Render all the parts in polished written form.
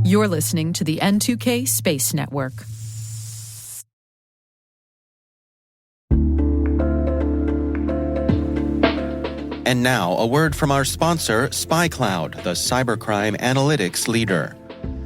You're listening to the N2K Space Network. And now, a word from our sponsor, SpyCloud, the cybercrime analytics leader.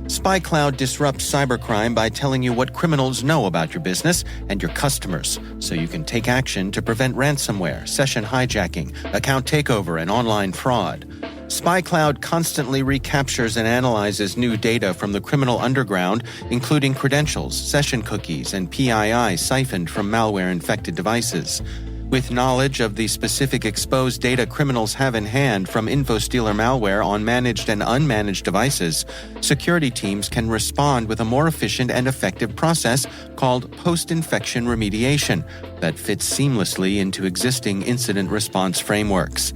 SpyCloud disrupts cybercrime by telling you what criminals know about your business and your customers, so you can take action to prevent ransomware, session hijacking, account takeover, and online fraud. SpyCloud constantly recaptures and analyzes new data from the criminal underground, including credentials, session cookies, and PII siphoned from malware-infected devices. With knowledge of the specific exposed data criminals have in hand from InfoStealer malware on managed and unmanaged devices, security teams can respond with a more efficient and effective process called post-infection remediation that fits seamlessly into existing incident response frameworks.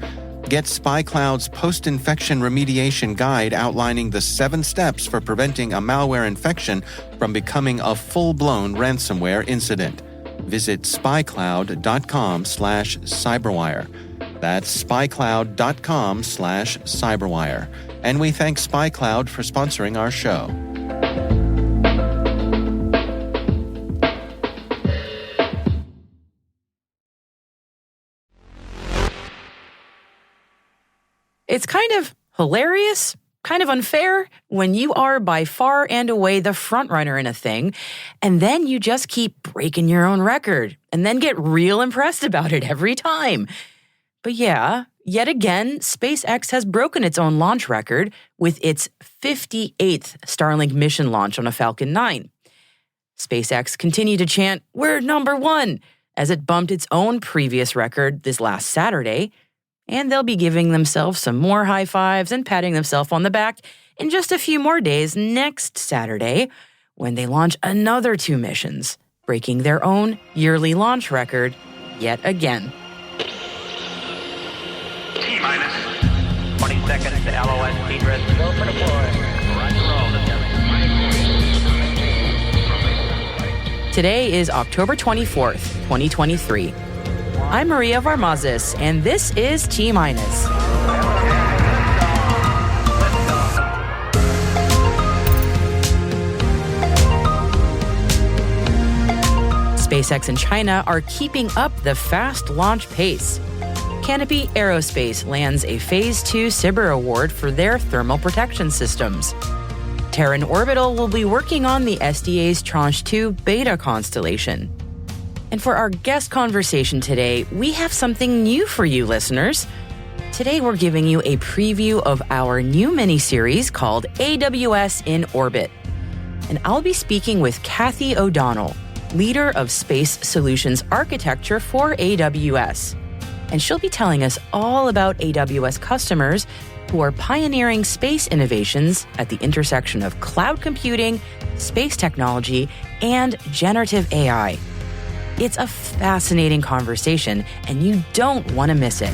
Get SpyCloud's post-infection remediation guide outlining the 7 steps for preventing a malware infection from becoming a full-blown ransomware incident. Visit spycloud.com/cyberwire. That's spycloud.com/cyberwire. And we thank SpyCloud for sponsoring our show. It's kind of hilarious, kind of unfair when you are by far and away the front runner in a thing, and then you just keep breaking your own record and then get real impressed about it every time. But yeah, yet again, SpaceX has broken its own launch record with its 58th Starlink mission launch on a Falcon 9. SpaceX continued to chant, "We're number one," as it bumped its own previous record this last Saturday. And they'll be giving themselves some more high fives and patting themselves on the back in just a few more days next Saturday when they launch another 2 missions, breaking their own yearly launch record yet again. T-minus 20 seconds to LOS speed rest. Go for deploy. Roger roll. Today is October 24th, 2023. I'm Maria Varmazis, and this is T-minus. SpaceX and China are keeping up the fast launch pace. Canopy Aerospace lands a Phase 2 SBIR award for their thermal protection systems. Terran Orbital will be working on the SDA's Tranche 2 beta constellation. And for our guest conversation today, we have something new for you listeners. Today we're giving you a preview of our new mini-series called AWS in Orbit. And I'll be speaking with Kathy O'Donnell, leader of Space Solutions Architecture for AWS. And she'll be telling us all about AWS customers who are pioneering space innovations at the intersection of cloud computing, space technology, and generative AI. It's a fascinating conversation, and you don't want to miss it.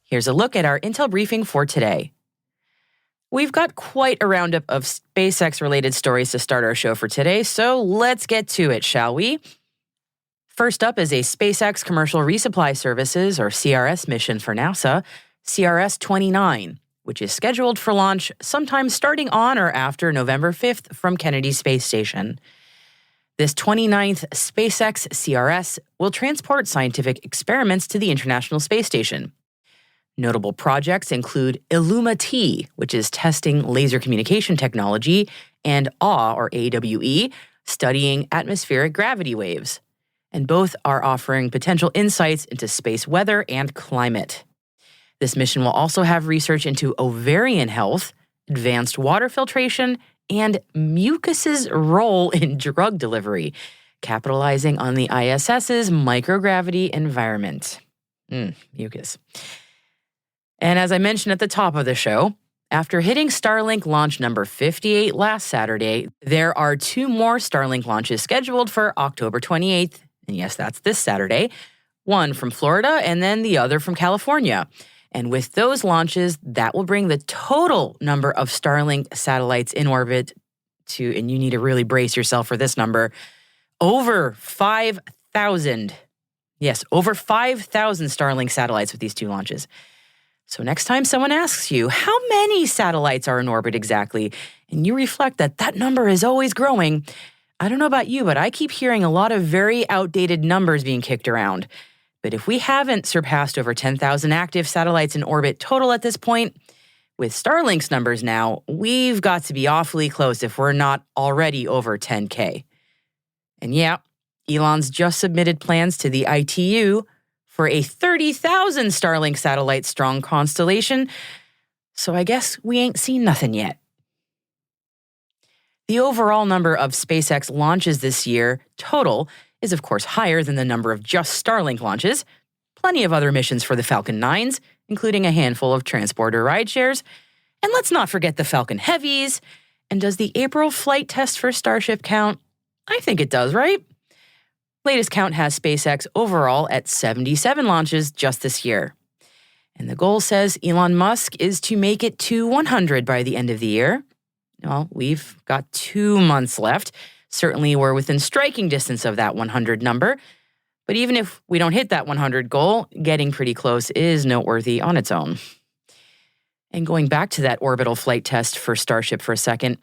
Here's a look at our Intel briefing for today. We've got quite a roundup of SpaceX-related stories to start our show for today, so let's get to it, shall we? First up is a SpaceX Commercial Resupply Services, or CRS, mission for NASA, CRS-29, which is scheduled for launch sometime starting on or after November 5th from Kennedy Space Station. This 29th SpaceX CRS will transport scientific experiments to the International Space Station. Notable projects include Illuma-T, which is testing laser communication technology, and AWE, or AWE, studying atmospheric gravity waves. And both are offering potential insights into space weather and climate. This mission will also have research into ovarian health, advanced water filtration, and mucus's role in drug delivery, capitalizing on the ISS's microgravity environment. Mucus. And as I mentioned at the top of the show, after hitting Starlink launch number 58 last Saturday, there are 2 more Starlink launches scheduled for October 28th. And yes, that's this Saturday. One from Florida and then the other from California. And with those launches, that will bring the total number of Starlink satellites in orbit to, and you need to really brace yourself for this number, Over 5,000. Yes, over 5,000 Starlink satellites with these two launches. So next time someone asks you, how many satellites are in orbit exactly, and you reflect that that number is always growing, I don't know about you, but I keep hearing a lot of very outdated numbers being kicked around. But if we haven't surpassed over 10,000 active satellites in orbit total at this point, with Starlink's numbers now, we've got to be awfully close if we're not already over 10K. And yeah, Elon's just submitted plans to the ITU for a 30,000 Starlink satellite strong constellation, so I guess we ain't seen nothing yet. The overall number of SpaceX launches this year total is of course higher than the number of just Starlink launches. Plenty of other missions for the Falcon 9s, including a handful of transporter rideshares. And let's not forget the Falcon Heavies. And does the April flight test for Starship count? I think it does, right? Latest count has SpaceX overall at 77 launches just this year. And the goal, says Elon Musk, is to make it to 100 by the end of the year. Well, we've got 2 months left. Certainly we're within striking distance of that 100 number. But even if we don't hit that 100 goal, getting pretty close is noteworthy on its own. And going back to that orbital flight test for Starship for a second,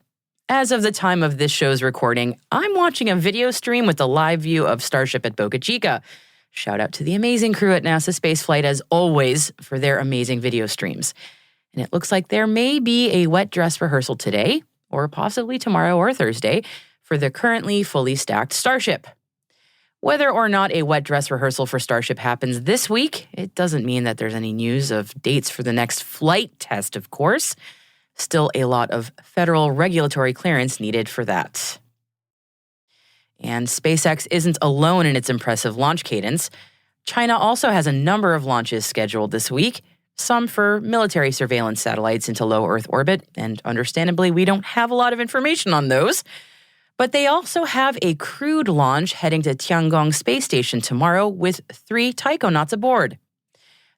as of the time of this show's recording, I'm watching a video stream with a live view of Starship at Boca Chica. Shout out to the amazing crew at NASA Spaceflight, as always, for their amazing video streams. And it looks like there may be a wet dress rehearsal today, or possibly tomorrow or Thursday, for the currently fully stacked Starship. Whether or not a wet dress rehearsal for Starship happens this week, it doesn't mean that there's any news of dates for the next flight test, of course. Still a lot of federal regulatory clearance needed for that. And SpaceX isn't alone in its impressive launch cadence. China also has a number of launches scheduled this week, some for military surveillance satellites into low Earth orbit, and understandably, we don't have a lot of information on those. But they also have a crewed launch heading to Tiangong Space Station tomorrow with 3 taikonauts aboard.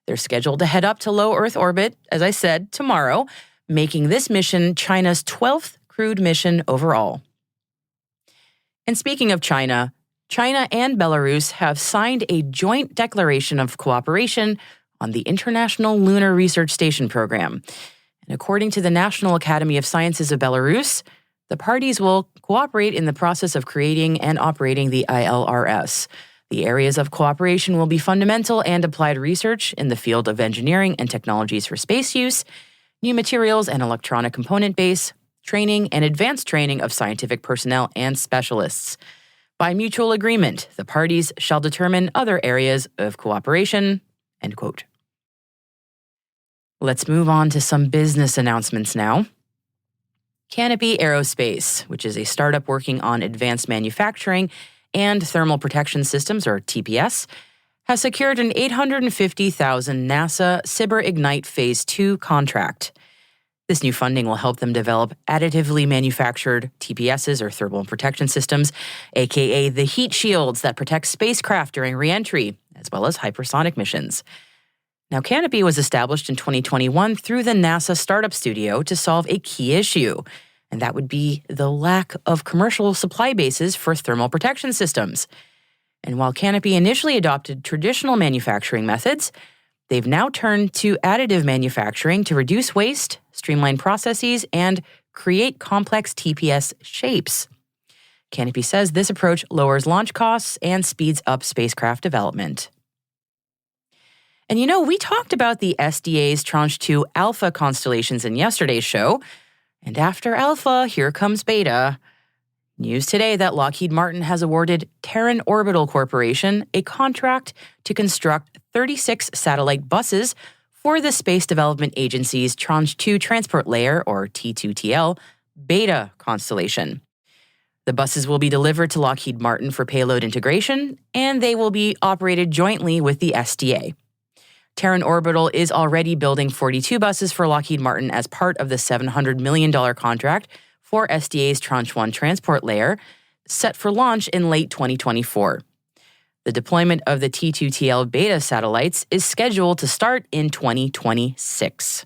They're scheduled to head up to low Earth orbit, as I said, tomorrow, making this mission China's 12th crewed mission overall. And speaking of China, China and Belarus have signed a joint declaration of cooperation on the International Lunar Research Station program. And according to the National Academy of Sciences of Belarus, the parties will cooperate in the process of creating and operating the ILRS. The areas of cooperation will be fundamental and applied research in the field of engineering and technologies for space use, new materials and electronic component base, training and advanced training of scientific personnel and specialists. By mutual agreement, the parties shall determine other areas of cooperation, end quote. Let's move on to some business announcements now. Canopy Aerospace, which is a startup working on advanced manufacturing and thermal protection systems, or TPS, has secured an $850,000 NASA SBIR Ignite Phase 2 contract. This new funding will help them develop additively manufactured TPSs, or thermal protection systems, aka the heat shields that protect spacecraft during re-entry, as well as hypersonic missions. Now, Canopy was established in 2021 through the NASA Startup Studio to solve a key issue, and that would be the lack of commercial supply bases for thermal protection systems. And while Canopy initially adopted traditional manufacturing methods, they've now turned to additive manufacturing to reduce waste, streamline processes, and create complex TPS shapes. Canopy says this approach lowers launch costs and speeds up spacecraft development. And you know, we talked about the SDA's Tranche 2 Alpha constellations in yesterday's show. And after Alpha, here comes Beta. News today that Lockheed Martin has awarded Terran Orbital Corporation a contract to construct 36 satellite buses for the Space Development Agency's Tranche 2 Transport Layer, or T2TL, Beta constellation. The buses will be delivered to Lockheed Martin for payload integration, and they will be operated jointly with the SDA. Terran Orbital is already building 42 buses for Lockheed Martin as part of the $700 million contract for SDA's Tranche 1 Transport Layer, set for launch in late 2024. The deployment of the T2TL Beta satellites is scheduled to start in 2026.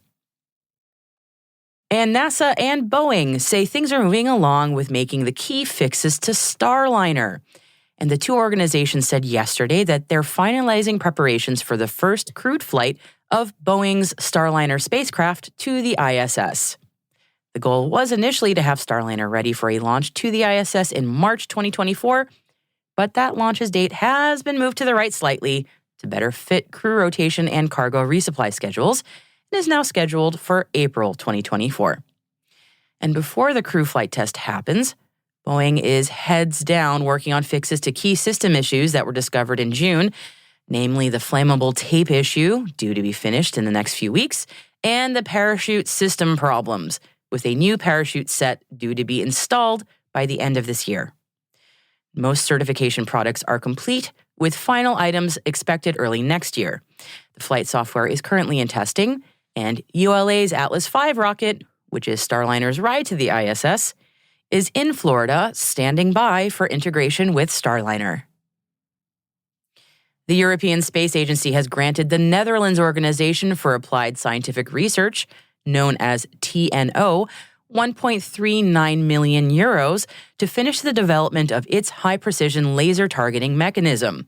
And NASA and Boeing say things are moving along with making the key fixes to Starliner. And the two organizations said yesterday that they're finalizing preparations for the first crewed flight of Boeing's Starliner spacecraft to the ISS. The goal was initially to have Starliner ready for a launch to the ISS in March 2024, but that launch's date has been moved to the right slightly to better fit crew rotation and cargo resupply schedules, and is now scheduled for April 2024. And before the crew flight test happens, Boeing is heads down working on fixes to key system issues that were discovered in June, namely the flammable tape issue, due to be finished in the next few weeks, and the parachute system problems, with a new parachute set due to be installed by the end of this year. Most certification products are complete, with final items expected early next year. The flight software is currently in testing, and ULA's Atlas V rocket, which is Starliner's ride to the ISS, is in Florida, standing by for integration with Starliner. The European Space Agency has granted the Netherlands Organization for Applied Scientific Research, known as TNO, 1.39 million euros to finish the development of its high-precision laser targeting mechanism.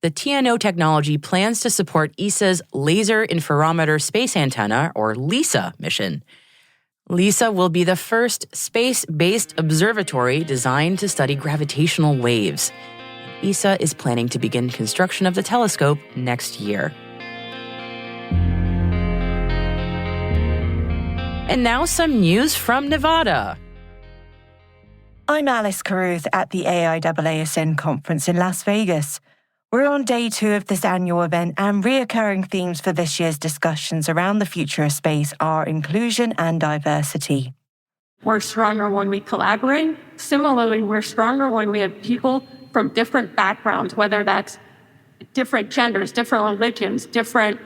The TNO technology plans to support ESA's Laser Interferometer Space Antenna, or LISA, mission. LISA will be the first space-based observatory designed to study gravitational waves. ESA is planning to begin construction of the telescope next year. And now some news from Nevada. I'm Alice Carruth at the AIAASN conference in Las Vegas. We're on day 2 of this annual event, and reoccurring themes for this year's discussions around the future of space are inclusion and diversity. We're stronger when we collaborate. Similarly, we're stronger when we have people from different backgrounds, whether that's different genders, different religions, different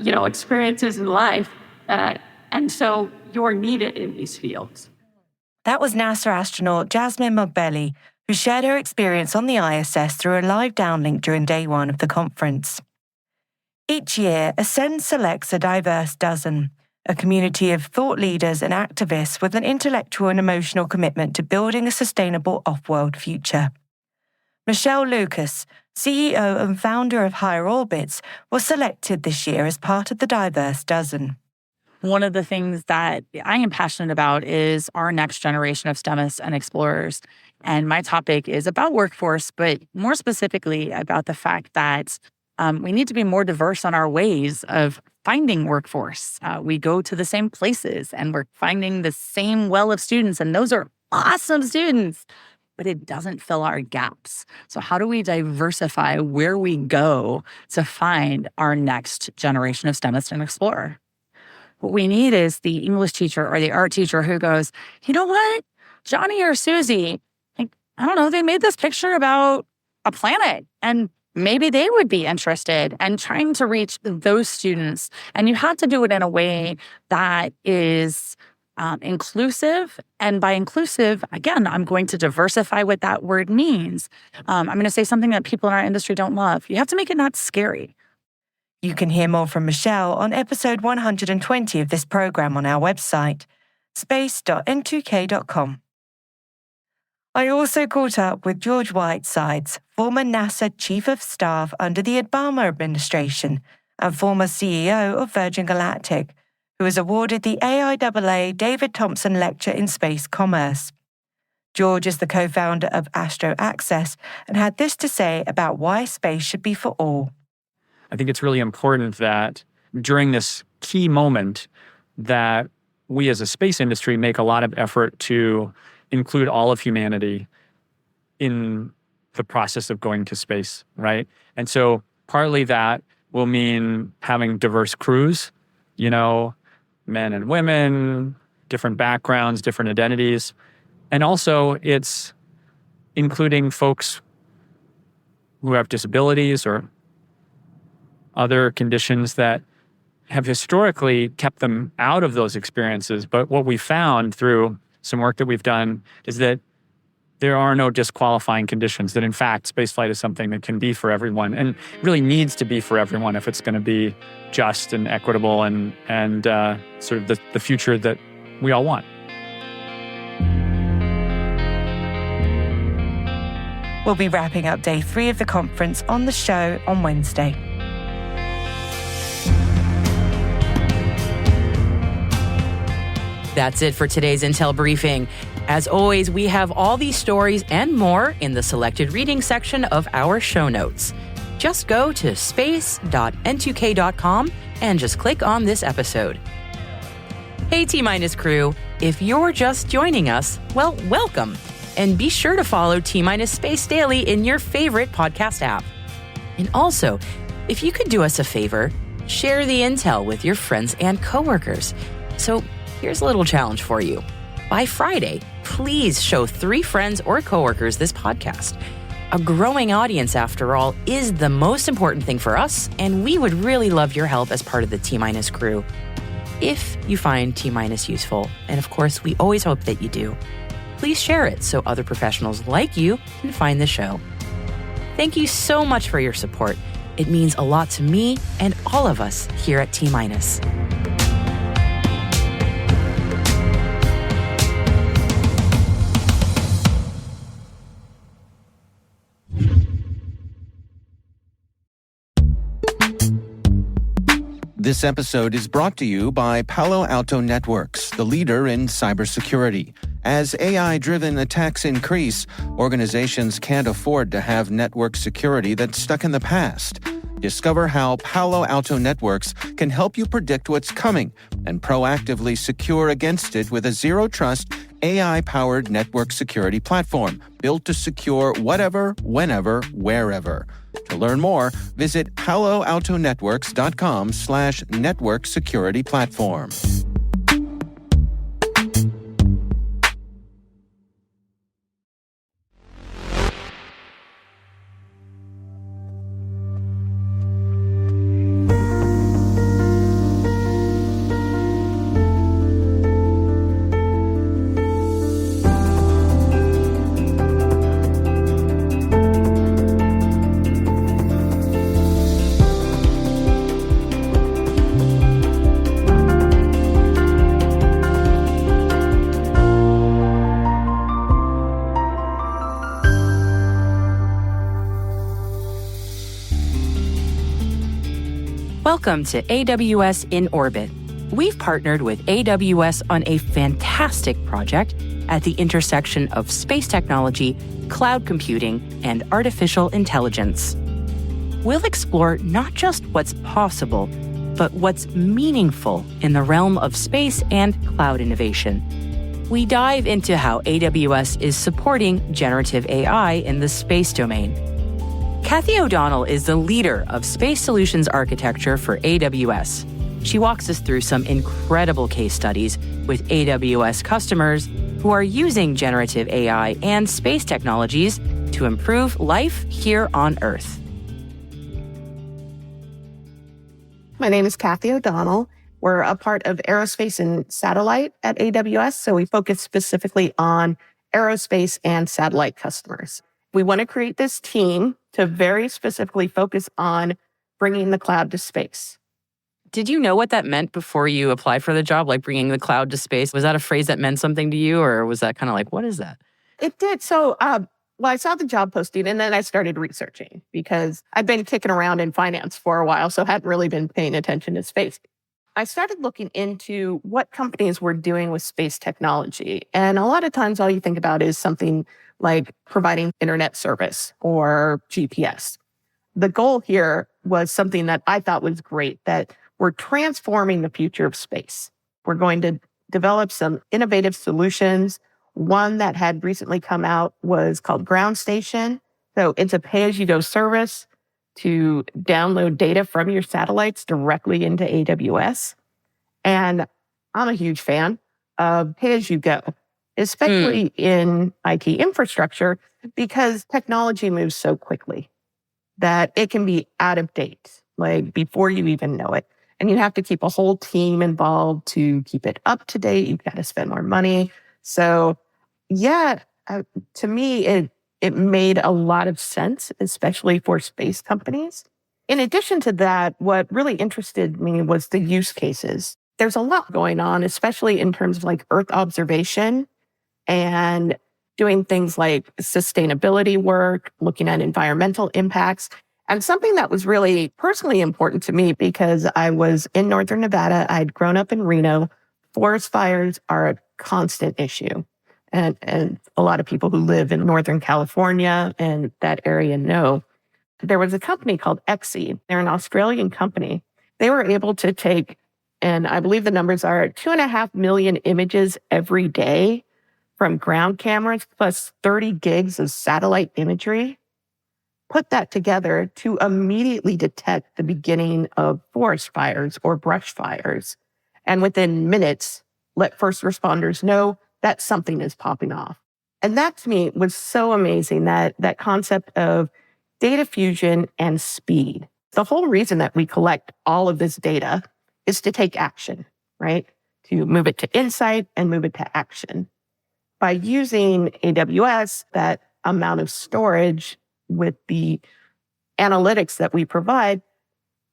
experiences in life. And so you're needed in these fields. That was NASA astronaut Jasmine Mogbelli, who shared her experience on the ISS through a live downlink during day 1 of the conference. Each year, Ascend selects a diverse dozen, a community of thought leaders and activists with an intellectual and emotional commitment to building a sustainable off-world future. Michelle Lucas, CEO and founder of Higher Orbits, was selected this year as part of the diverse dozen. One of the things that I am passionate about is our next generation of STEMists and explorers. And my topic is about workforce, but more specifically about the fact that we need to be more diverse on our ways of finding workforce. We go to the same places and we're finding the same well of students, and those are awesome students, but it doesn't fill our gaps. So how do we diversify where we go to find our next generation of STEMists and explorer? What we need is the English teacher or the art teacher who goes, you know what, Johnny or Susie, I don't know, they made this picture about a planet and maybe they would be interested, and trying to reach those students. And you have to do it in a way that is inclusive. And by inclusive, again, I'm going to diversify what that word means. I'm going to say something that people in our industry don't love. You have to make it not scary. You can hear more from Michelle on episode 120 of this program on our website, space.n2k.com. I also caught up with George Whitesides, former NASA Chief of Staff under the Obama administration and former CEO of Virgin Galactic, who was awarded the AIAA David Thompson Lecture in Space Commerce. George is the co-founder of Astro Access and had this to say about why space should be for all. I think it's really important that during this key moment that we as a space industry make a lot of effort to include all of humanity in the process of going to space, right? And so partly that will mean having diverse crews, men and women, different backgrounds, different identities. And also it's including folks who have disabilities or other conditions that have historically kept them out of those experiences. But what we found through some work that we've done is that there are no disqualifying conditions, that in fact, spaceflight is something that can be for everyone and really needs to be for everyone if it's going to be just and equitable and sort of the future that we all want. We'll be wrapping up day 3 of the conference on the show on Wednesday. That's it for today's Intel briefing. As always, we have all these stories and more in the selected reading section of our show notes. Just go to space.n2k.com and just click on this episode. Hey T-Minus crew, if you're just joining us, well, welcome. And be sure to follow T-Minus Space Daily in your favorite podcast app. And also, if you could do us a favor, share the intel with your friends and coworkers. So here's a little challenge for you. By Friday, please show 3 friends or coworkers this podcast. A growing audience, after all, is the most important thing for us, and we would really love your help as part of the T-Minus crew. If you find T-Minus useful, and of course, we always hope that you do, please share it so other professionals like you can find the show. Thank you so much for your support. It means a lot to me and all of us here at T-Minus. This episode is brought to you by Palo Alto Networks, the leader in cybersecurity. As AI-driven attacks increase, organizations can't afford to have network security that's stuck in the past. Discover how Palo Alto Networks can help you predict what's coming and proactively secure against it with a zero-trust, AI-powered network security platform built to secure whatever, whenever, wherever. To learn more, visit paloaltonetworks.com/network security platform. Welcome to AWS in Orbit. We've partnered with AWS on a fantastic project at the intersection of space technology, cloud computing, and artificial intelligence. We'll explore not just what's possible, but what's meaningful in the realm of space and cloud innovation. We dive into how AWS is supporting generative AI in the space domain. Kathy O'Donnell is the leader of Space Solutions Architecture for AWS. She walks us through some incredible case studies with AWS customers who are using generative AI and space technologies to improve life here on Earth. My name is Kathy O'Donnell. We're a part of aerospace and satellite at AWS, so we focus specifically on aerospace and satellite customers. We want to create this team to very specifically focus on bringing the cloud to space. Did you know what that meant before you applied for the job, like bringing the cloud to space? Was that a phrase that meant something to you, or was that kind of like, what is that? It did. So, I saw the job posting and then I started researching because I've been kicking around in finance for a while, so hadn't really been paying attention to space. I started looking into what companies were doing with space technology. And a lot of times all you think about is something like providing internet service or GPS. The goal here was something that I thought was great, that we're transforming the future of space. We're going to develop some innovative solutions. One that had recently come out was called Ground Station. So it's a pay-as-you-go service to download data from your satellites directly into AWS. And I'm a huge fan of pay-as-you-go, especially in IT infrastructure, because technology moves so quickly that it can be out of date, like before you even know it. And you have to keep a whole team involved to keep it up to date. You've got to spend more money. So to me, it made a lot of sense, especially for space companies. In addition to that, what really interested me was the use cases. There's a lot going on, especially in terms of like Earth observation and doing things like sustainability work, looking at environmental impacts. And something that was really personally important to me because I was in Northern Nevada, I'd grown up in Reno. Forest fires are a constant issue. And a lot of people who live in Northern California and that area know. There was a company called Exceed. They're an Australian company. They were able to take, and I believe the numbers are 2.5 million images every day from ground cameras plus 30 gigs of satellite imagery, put that together to immediately detect the beginning of forest fires or brush fires. And within minutes, let first responders know that something is popping off. And that to me was so amazing, that concept of data fusion and speed. The whole reason that we collect all of this data is to take action, right? To move it to insight and move it to action. By using AWS, that amount of storage with the analytics that we provide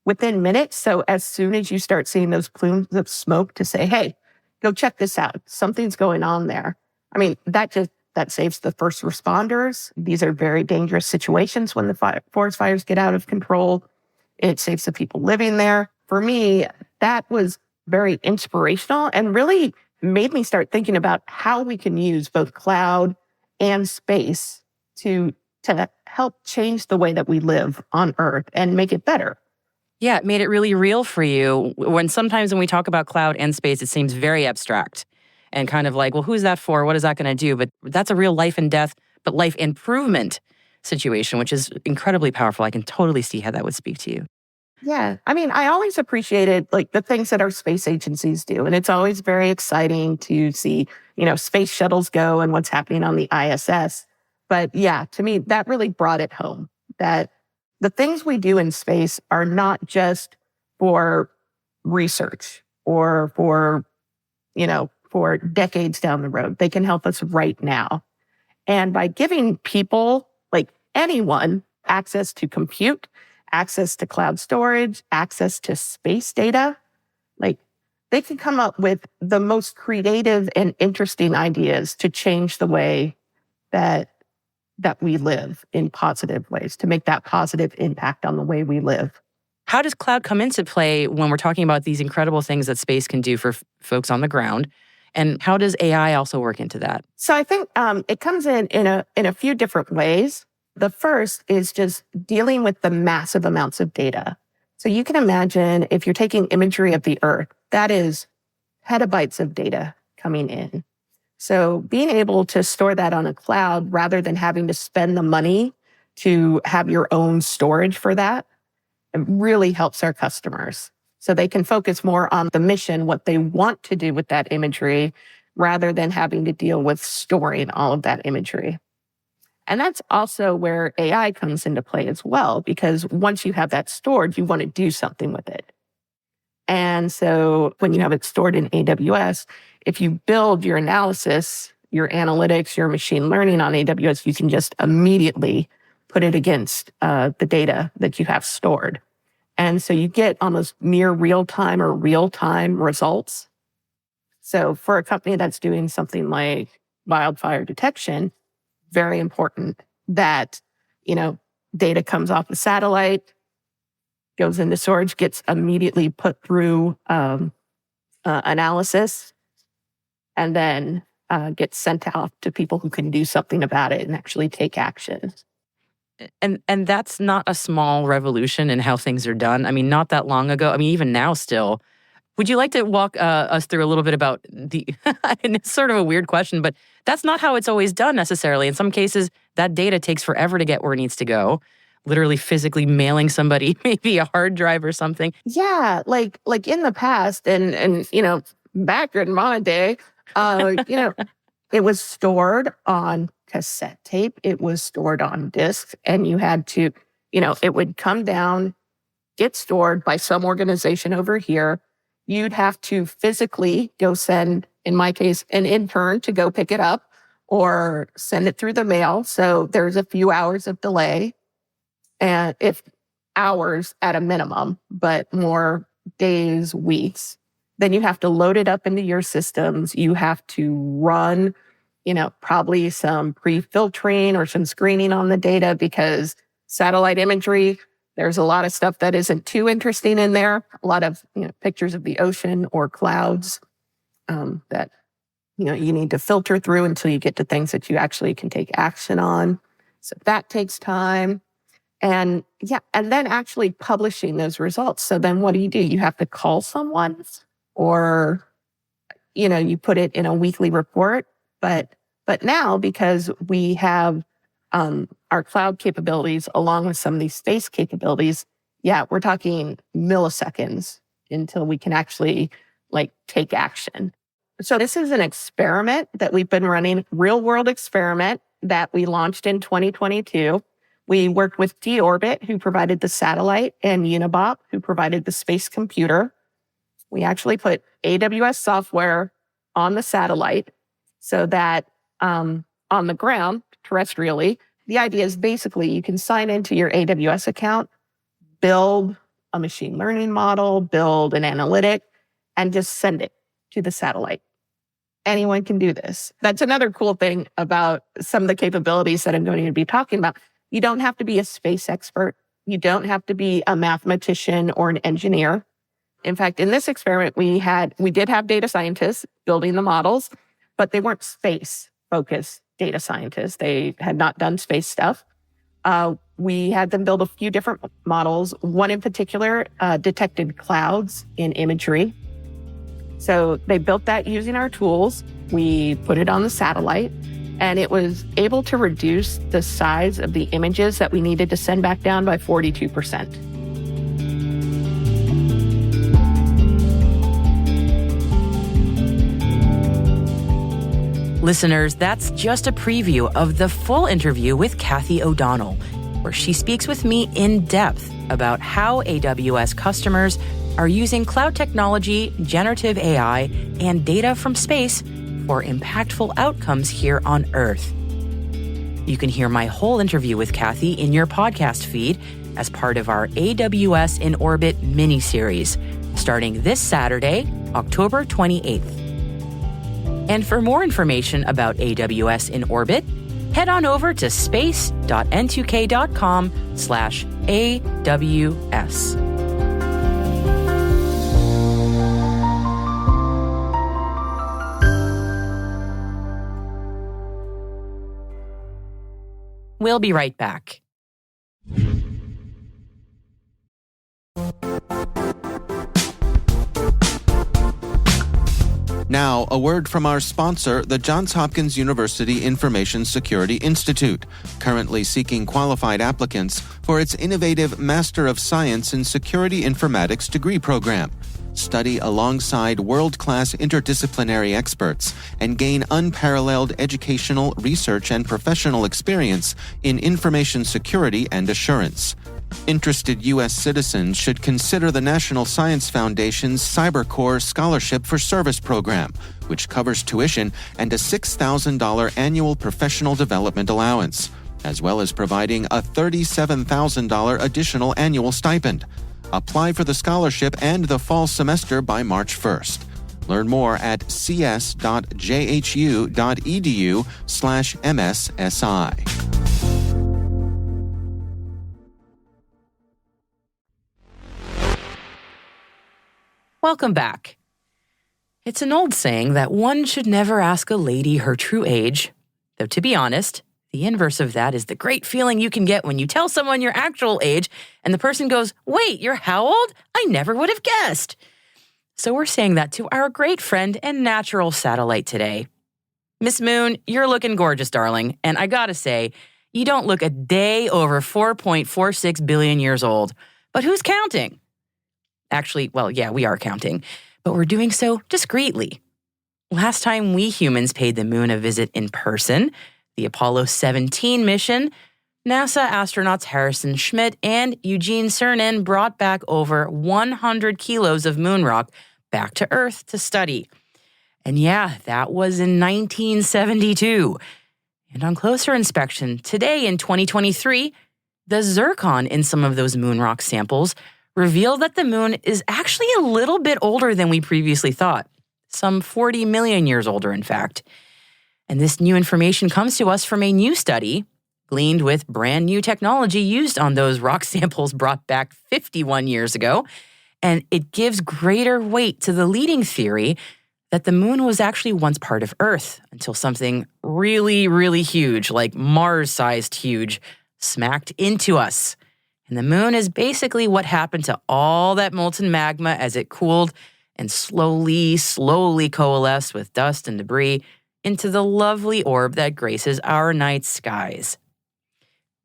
within minutes. So as soon as you start seeing those plumes of smoke to say, hey, go check this out. Something's going on there. I mean, that saves the first responders. These are very dangerous situations when the forest fires get out of control. It saves the people living there. For me, that was very inspirational and really made me start thinking about how we can use both cloud and space to help change the way that we live on Earth and make it better. Yeah, it made it really real for you. Sometimes when we talk about cloud and space, it seems very abstract and kind of like, well, who's that for? What is that going to do? But that's a real life and death, but life improvement situation, which is incredibly powerful. I can totally see how that would speak to you. Yeah. I mean, I always appreciated like the things that our space agencies do. And it's always very exciting to see, space shuttles go and what's happening on the ISS. But yeah, to me, that really brought it home that the things we do in space are not just for research or for decades down the road. They can help us right now. And by giving people, like anyone, access to compute, access to cloud storage, access to space data, like they can come up with the most creative and interesting ideas to change the way that we live in positive ways, to make that positive impact on the way we live. How does cloud come into play when we're talking about these incredible things that space can do for folks on the ground? And how does AI also work into that? So I think it comes in a few different ways. The first is just dealing with the massive amounts of data. So you can imagine if you're taking imagery of the Earth, that is petabytes of data coming in. So being able to store that on a cloud rather than having to spend the money to have your own storage for that, it really helps our customers. So they can focus more on the mission, what they want to do with that imagery, rather than having to deal with storing all of that imagery. And that's also where AI comes into play as well, because once you have that stored, you want to do something with it. And so when you have it stored in AWS, if you build your analysis, your analytics, your machine learning on AWS, you can just immediately put it against the data that you have stored. And so you get almost near real-time or real-time results. So for a company that's doing something like wildfire detection, very important that, data comes off the satellite, goes into storage, gets immediately put through analysis, and then gets sent out to people who can do something about it and actually take action. And that's not a small revolution in how things are done. I mean, not that long ago. I mean, even now still. Would you like to walk us through a little bit about and it's sort of a weird question, but that's not how it's always done necessarily. In some cases, that data takes forever to get where it needs to go. Literally physically mailing somebody maybe a hard drive or something. Yeah, like in the past and back in my day, it was stored on cassette tape. It was stored on discs, and you had to, it would come down, get stored by some organization over here. You'd have to physically go send, in my case, an intern to go pick it up or send it through the mail. So there's a few hours of delay, and if hours at a minimum, but more days, weeks. Then you have to load it up into your systems. You have to run probably some pre-filtering or some screening on the data, because satellite imagery, there's a lot of stuff that isn't too interesting in there. A lot of pictures of the ocean or clouds that you need to filter through until you get to things that you actually can take action on. So that takes time. And then actually publishing those results. So then what do? You have to call someone, or, you put it in a weekly report. But now, because we have our cloud capabilities along with some of these space capabilities, we're talking milliseconds until we can actually take action. So this is an experiment that we've been running, real world experiment that we launched in 2022. We worked with D-Orbit, who provided the satellite, and Unibop, who provided the space computer. We actually put AWS software on the satellite so that on the ground, terrestrially, the idea is basically you can sign into your AWS account, build a machine learning model, build an analytic, and just send it to the satellite. Anyone can do this. That's another cool thing about some of the capabilities that I'm going to be talking about. You don't have to be a space expert. You don't have to be a mathematician or an engineer. In fact, in this experiment, we did have data scientists building the models, but they weren't space-focused data scientists. They had not done space stuff. We had them build a few different models. One in particular detected clouds in imagery. So they built that using our tools. We put it on the satellite, and it was able to reduce the size of the images that we needed to send back down by 42%. Listeners, that's just a preview of the full interview with Kathy O'Donnell, where she speaks with me in depth about how AWS customers are using cloud technology, generative AI, and data from space for impactful outcomes here on Earth. You can hear my whole interview with Kathy in your podcast feed as part of our AWS in Orbit mini-series, starting this Saturday, October 28th. And for more information about AWS in Orbit, head on over to space.n2k.com/AWS. We'll be right back. Now, a word from our sponsor, the Johns Hopkins University Information Security Institute, currently seeking qualified applicants for its innovative Master of Science in Security Informatics degree program. Study alongside world-class interdisciplinary experts and gain unparalleled educational, research, and professional experience in information security and assurance. Interested U.S. citizens should consider the National Science Foundation's CyberCore Scholarship for Service program, which covers tuition and a $6,000 annual professional development allowance, as well as providing a $37,000 additional annual stipend. Apply for the scholarship and the fall semester by March 1st. Learn more at cs.jhu.edu/MSSI. Welcome back. It's an old saying that one should never ask a lady her true age, though to be honest, the inverse of that is the great feeling you can get when you tell someone your actual age and the person goes, "Wait, you're how old? I never would have guessed." So we're saying that to our great friend and natural satellite today. Miss Moon, you're looking gorgeous, darling, and I gotta say, you don't look a day over 4.46 billion years old. But who's counting? Actually, well, yeah, we are counting, but we're doing so discreetly. Last time we humans paid the moon a visit in person, the Apollo 17 mission, NASA astronauts Harrison Schmitt and Eugene Cernan brought back over 100 kilos of moon rock back to Earth to study. And yeah, that was in 1972. And on closer inspection, today in 2023, the zircon in some of those moon rock samples revealed that the moon is actually a little bit older than we previously thought. Some 40 million years older, in fact. And this new information comes to us from a new study gleaned with brand new technology used on those rock samples brought back 51 years ago. And it gives greater weight to the leading theory that the moon was actually once part of Earth until something really, really huge, like Mars-sized huge, smacked into us. And the moon is basically what happened to all that molten magma as it cooled and slowly coalesced with dust and debris into the lovely orb that graces our night skies.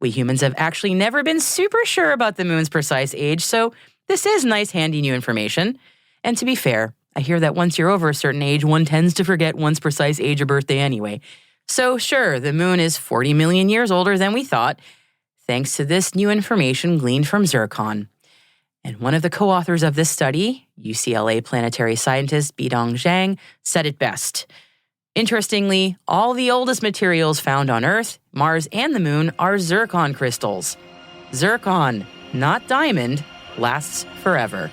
We humans have actually never been super sure about the moon's precise age, so this is nice, handy new information. And to be fair, I hear that once you're over a certain age, one tends to forget one's precise age or birthday anyway. So sure, the moon is 40 million years older than we thought, thanks to this new information gleaned from zircon. And one of the co-authors of this study, UCLA planetary scientist Bidong Zhang, said it best. Interestingly, all the oldest materials found on Earth, Mars, and the moon are zircon crystals. Zircon, not diamond, lasts forever.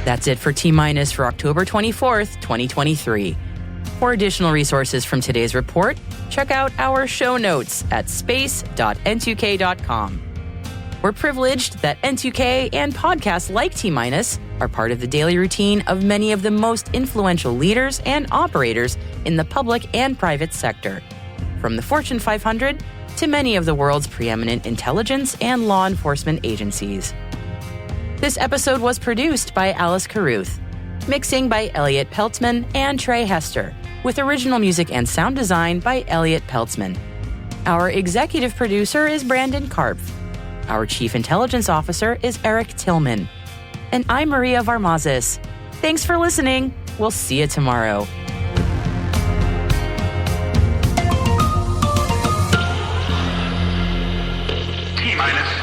That's it for T-Minus for October 24th, 2023. For additional resources from today's report, check out our show notes at space.n2k.com. We're privileged that N2K and podcasts like T-Minus are part of the daily routine of many of the most influential leaders and operators in the public and private sector, from the Fortune 500 to many of the world's preeminent intelligence and law enforcement agencies. This episode was produced by Alice Carruth, mixing by Elliot Peltzman and Trey Hester, with original music and sound design by Elliot Peltzman. Our executive producer is Brandon Karpf. Our chief intelligence officer is Eric Tillman. And I'm Maria Varmazes. Thanks for listening. We'll see you tomorrow. T-minus